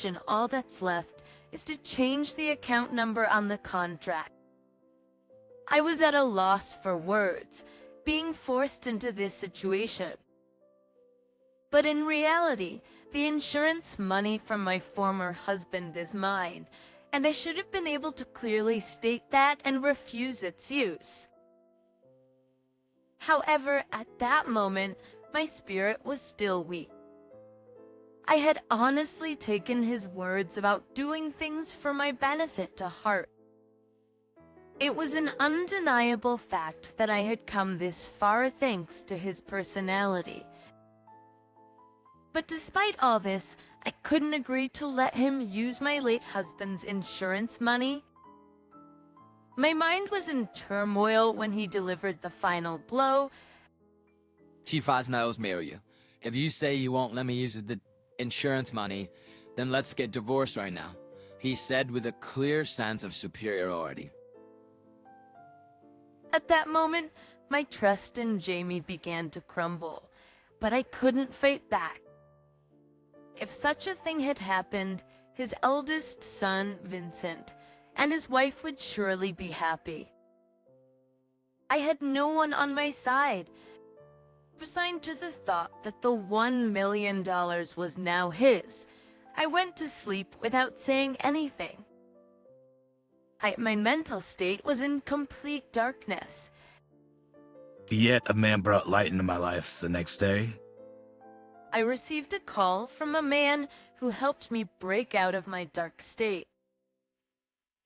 And all that's left is to change the account number on the contract. I was at a loss for words, being forced into this situation. But in reality, the insurance money from my former husband is mine, and I should have been able to clearly state that and refuse its use. However, at that moment, my spirit was still weak. I had honestly taken his words about doing things for my benefit to heart. It was an undeniable fact that I had come this far thanks to his personality. But despite all this, I couldn't agree to let him use my late husband's insurance money. My mind was in turmoil when he delivered the final blow.
Chief Osnails marry you. If you say you won't let me use the insurance money, then let's get divorced right now, he said with a clear sense of superiority.
At that moment, my trust in Jamie began to crumble, but I couldn't fight back. If such a thing had happened, his eldest son, Vincent, and his wife would surely be happy. I had no one on my side. Resigned to the thought that the $1 million was now his, I went to sleep without saying anything. My mental state was in complete darkness.
Yet a man brought light into my life the next day.
I received a call from a man who helped me break out of my dark state.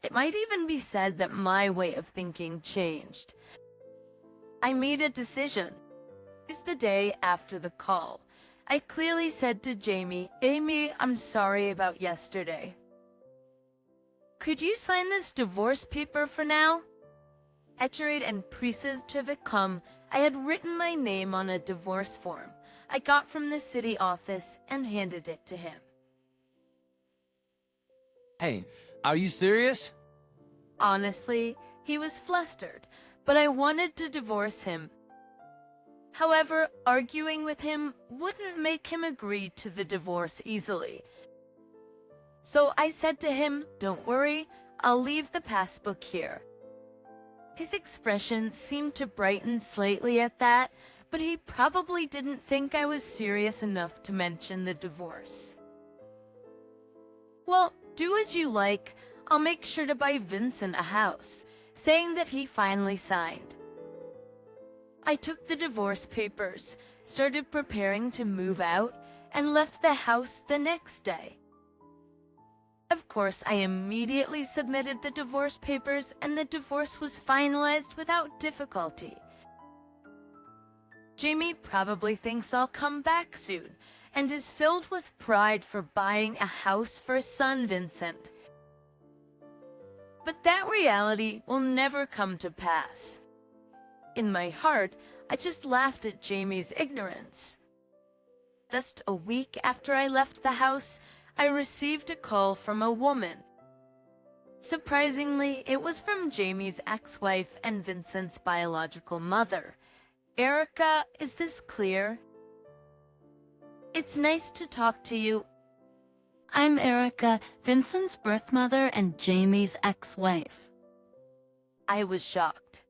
It might even be said that my way of thinking changed. I made a decision. It's the day after the call. I clearly said to Jamie, "Amy, I'm sorry about yesterday. Could you sign this divorce paper for now?" Etchered and pieces to become, I had written my name on a divorce form I got from the city office and handed it to him.
Hey, are you serious?
Honestly, he was flustered, but I wanted to divorce him. However, arguing with him wouldn't make him agree to the divorce easily. So I said to him, "Don't worry, I'll leave the passbook here." His expression seemed to brighten slightly at that, but he probably didn't think I was serious enough to mention the divorce. "Well, do as you like. I'll make sure to buy Vincent a house," saying that he finally signed. I took the divorce papers, started preparing to move out, and left the house the next day. Of course, I immediately submitted the divorce papers, and the divorce was finalized without difficulty. Jamie probably thinks I'll come back soon, and is filled with pride for buying a house for his son Vincent. But that reality will never come to pass. In my heart, I just laughed at Jamie's ignorance. Just a week after I left the house, I received a call from a woman. Surprisingly, it was from Jamie's ex-wife and Vincent's biological mother. "Erica, is this clear? It's nice to talk to you. I'm Erica, Vincent's birth mother and Jamie's ex-wife." I was shocked.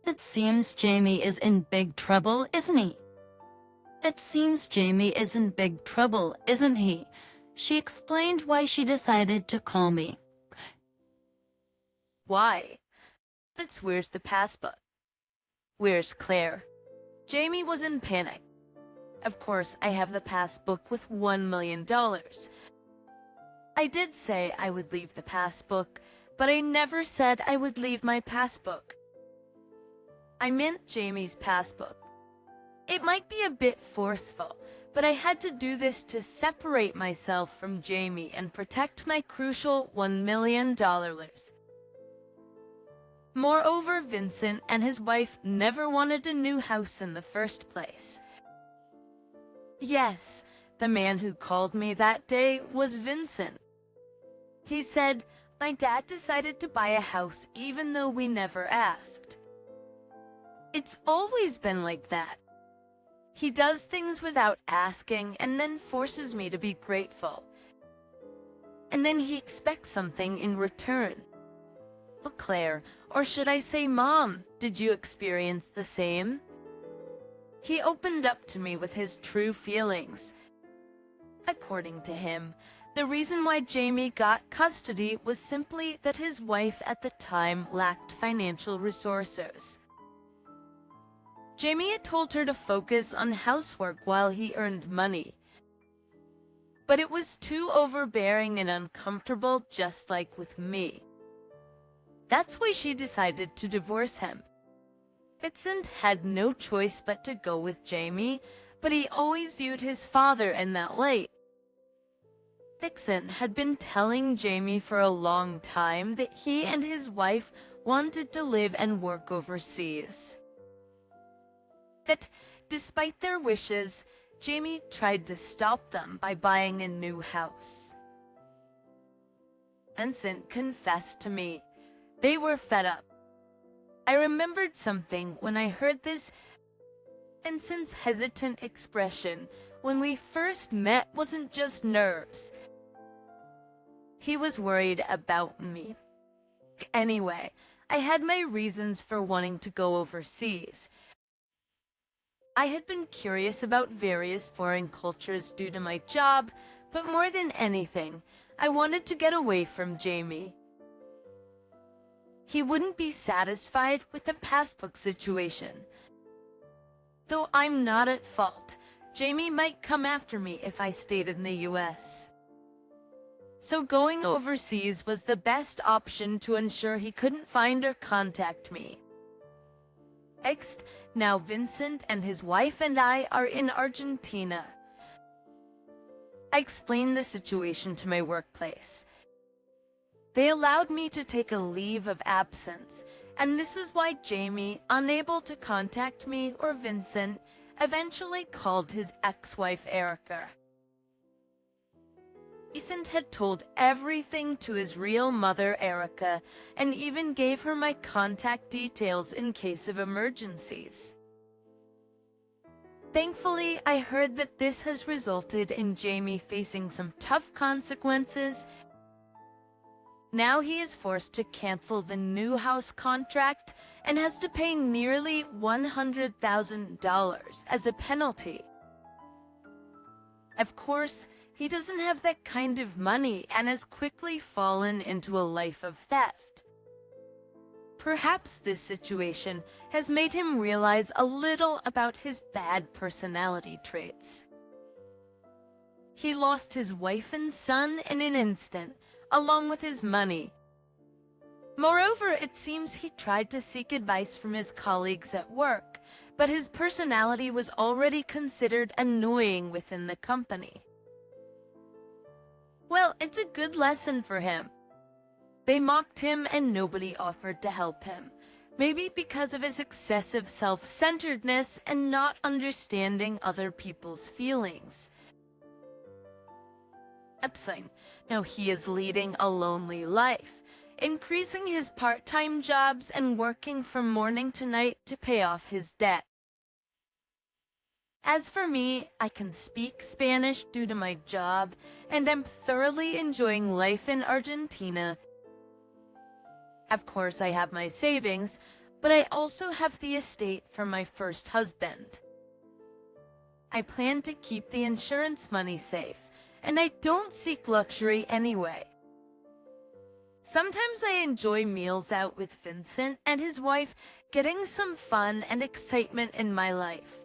"It seems Jamie is in big trouble, isn't he?" "It seems Jamie is in big trouble, isn't he?" She explained why she decided to call me. "Why?" "But where's the passbook? Where's Claire?" Jamie was in panic. Of course, I have the passbook with $1 million. I did say I would leave the passbook, but I never said I would leave my passbook. I meant Jamie's passbook. It might be a bit forceful, but I had to do this to separate myself from Jamie and protect my crucial $1 million. Moreover, Vincent and his wife never wanted a new house in the first place. Yes, the man who called me that day was Vincent. He said, "My dad decided to buy a house even though we never asked." It's always been like that. He does things without asking and then forces me to be grateful. And then he expects something in return. But Claire, or should I say Mom, did you experience the same? He opened up to me with his true feelings. According to him, the reason why Jamie got custody was simply that his wife at the time lacked financial resources. Jamie had told her to focus on housework while he earned money. But it was too overbearing and uncomfortable, just like with me. That's why she decided to divorce him. Vincent had no choice but to go with Jamie, but he always viewed his father in that light. Vincent had been telling Jamie for a long time that he and his wife wanted to live and work overseas. That, despite their wishes, Jamie tried to stop them by buying a new house. Vincent confessed to me. They were fed up. I remembered something when I heard this. Vincent's hesitant expression when we first met wasn't just nerves. He was worried about me. Anyway, I had my reasons for wanting to go overseas. I had been curious about various foreign cultures due to my job, but more than anything, I wanted to get away from Jamie. He wouldn't be satisfied with the passbook situation. Though I'm not at fault, Jamie might come after me if I stayed in the US. So going overseas was the best option to ensure he couldn't find or contact me. Next, now Vincent and his wife and I are in Argentina. I explained the situation to my workplace. They allowed me to take a leave of absence, and this is why Jamie, unable to contact me or Vincent, eventually called his ex-wife Erica. Ethan had told everything to his real mother, Erica, and even gave her my contact details in case of emergencies. Thankfully, I heard that this has resulted in Jamie facing some tough consequences. Now he is forced to cancel the new house contract and has to pay nearly $100,000 as a penalty. Of course, he doesn't have that kind of money and has quickly fallen into a life of theft. Perhaps this situation has made him realize a little about his bad personality traits. He lost his wife and son in an instant, along with his money. Moreover, it seems he tried to seek advice from his colleagues at work, but his personality was already considered annoying within the company. Well, it's a good lesson for him. They mocked him and nobody offered to help him, maybe because of his excessive self-centeredness and not understanding other people's feelings. Epstein, now he is leading a lonely life, increasing his part-time jobs and working from morning to night to pay off his debt. As for me, I can speak Spanish due to my job, and I'm thoroughly enjoying life in Argentina. Of course, I have my savings, but I also have the estate from my first husband. I plan to keep the insurance money safe, and I don't seek luxury anyway. Sometimes I enjoy meals out with Vincent and his wife, getting some fun and excitement in my life.